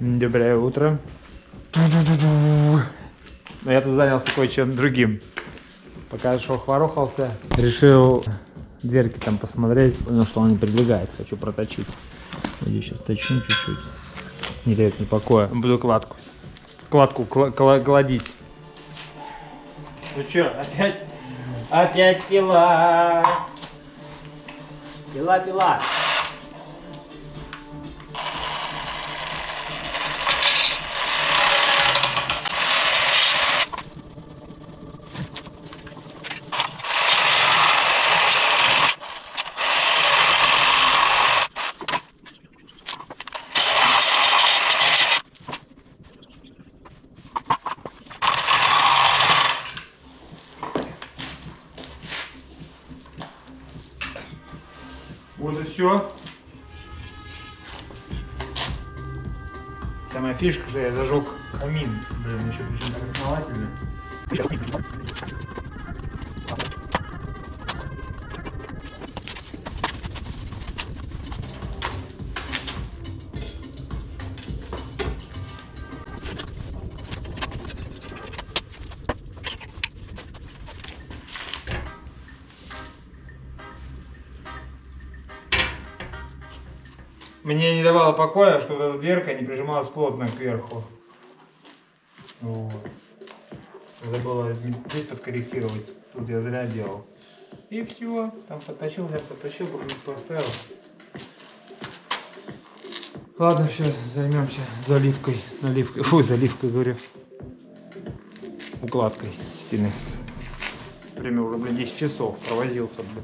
Доброе утро. Но я тут занялся кое-чем другим. Пока шел хворохался, решил дверки там посмотреть. Понял, что он не прилегает, хочу проточить. Я сейчас точну чуть-чуть. Не дает мне покоя. Буду кладку кладить. Ну чё, опять? Опять пила. Пила. Вот и все. Самая фишка, что я зажег камин. Блин, еще причем так основательно. Мне не давало покоя, что эта дверка не прижималась плотно кверху. Вот. Надо было здесь подкорректировать. Тут я зря делал. И все. Там подточил, поставил. Ладно, сейчас займемся заливкой. Заливкой, говорю. Укладкой стены. Время уже, 10 часов. Провозился, блин.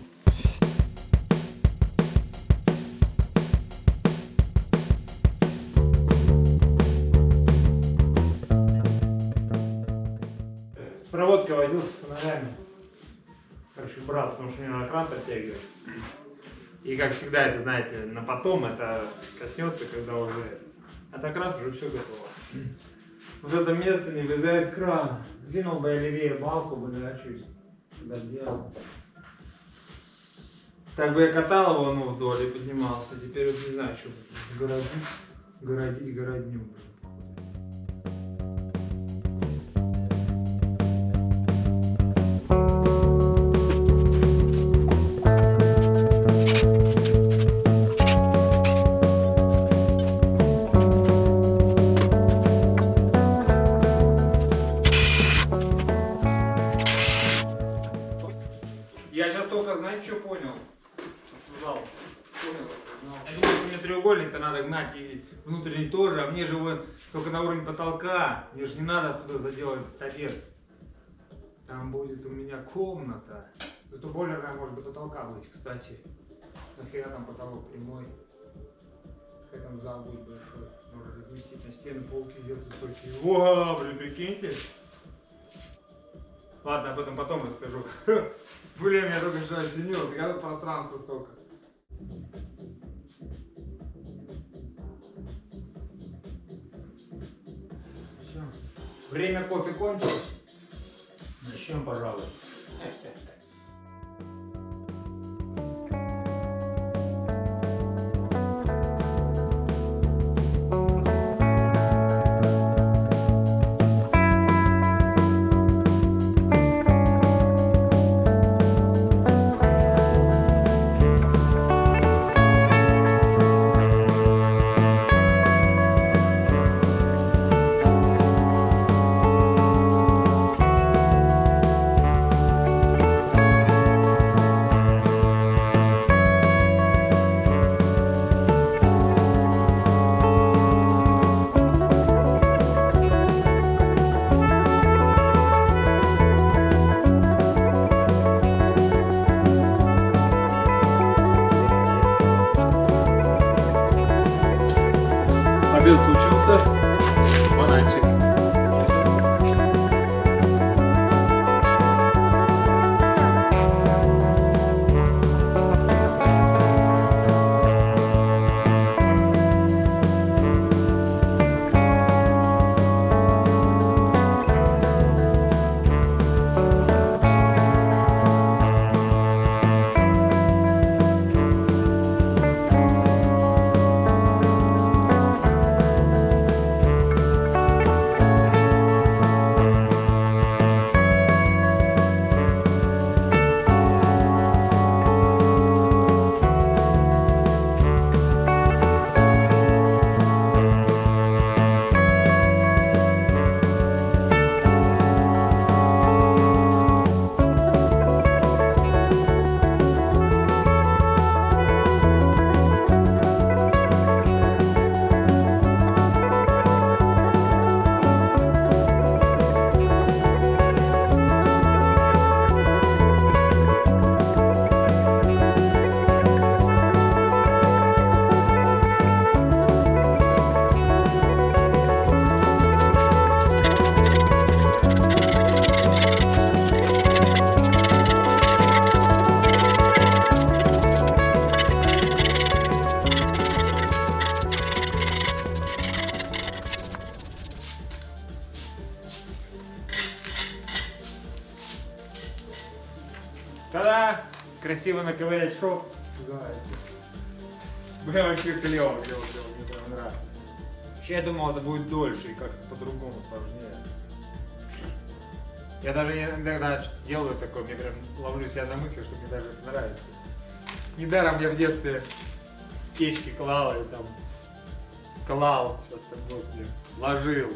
С проводкой возился с фонарями. Короче, брал, потому что мне надо кран подтягивать. И как всегда, это, знаете, на потом это коснется, когда уже... А так раз уже все готово. Вот это место не влезает кран. Двинул бы я левее балку, бы дорачусь. Доделал. Так бы я катал его, ну, вдоль и поднимался. Теперь вот не знаю, что городню. Я сейчас только, знаете, что понял? Осознал. Я думаю, что мне треугольник-то надо гнать и внутренний тоже, а мне же вот только на уровень потолка. Мне же не надо туда заделать торец. Там будет у меня комната. Зато бойлерная может до потолка быть, кстати. Нахера там потолок прямой. Как там зал будет большой. Можно разместить на стены, полки сделать высокие. Вау, блин, прикиньте. Ладно, об этом потом расскажу. Блин, я только что осенил, я тут пространства столько. Все. Время кофе кончилось. Начнем, пожалуй. Обед случился. Бананчик. Когда красиво наковырять шов, да, бля, вообще клево, мне прям нравится. Вообще я думал, это будет дольше и как-то по-другому сложнее. Я даже иногда делаю такое, мне прям ловлю себя на мысли, что мне даже это нравится. Недаром я в детстве печки клал и там клал, сейчас так вот я ложил.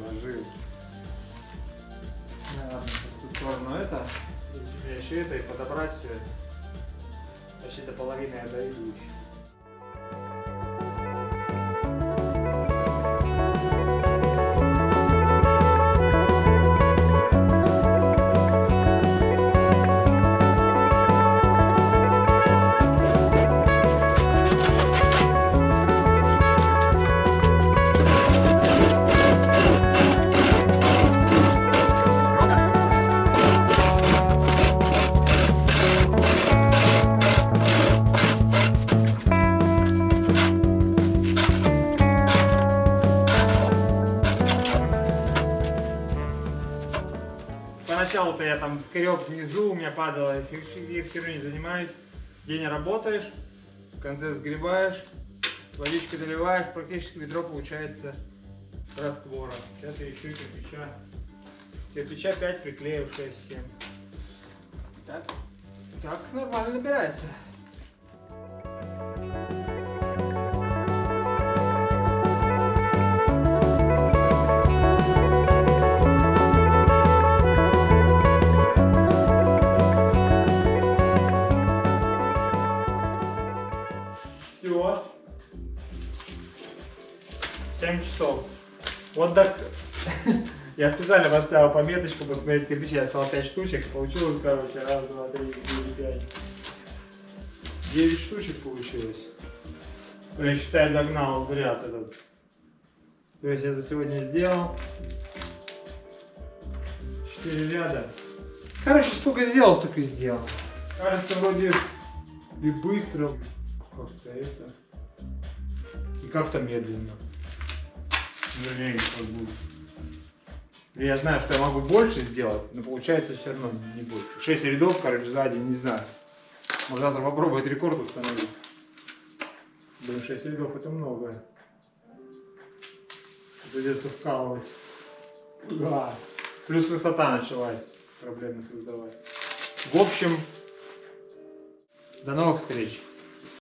Ладно, тут сторону это, мне еще это и подобрать все это. Почти до половины я дойду еще. Поначалу-то я там скреб внизу, у меня падало, я херню не занимаюсь. День работаешь, в конце сгребаешь, водичкой доливаешь, практически ведро получается раствора. Сейчас я еще и кирпича. Кирпича 5 приклею, 6-7. Так нормально набирается. Все. 7 часов. Вот так. Я специально поставил пометочку посмотреть кирпичи. Я стал 5 штучек. Получилось, короче, раз, два, три, 4, 5. 9 штучек получилось. Я считаю, догнал в ряд этот. То есть я за сегодня сделал 4 ряда. Короче, сколько сделал, столько и сделал. Кажется, вроде и быстро. Как-то это. И как-то медленно. Лень как будто. Я знаю, что я могу больше сделать, но получается все равно не больше. 6 рядов, короче, сзади, не знаю. Может завтра попробовать рекорд установить. Блин, 6 рядов это много. Придется вкалывать. Да. Плюс высота началась проблемы создавать. В общем, до новых встреч.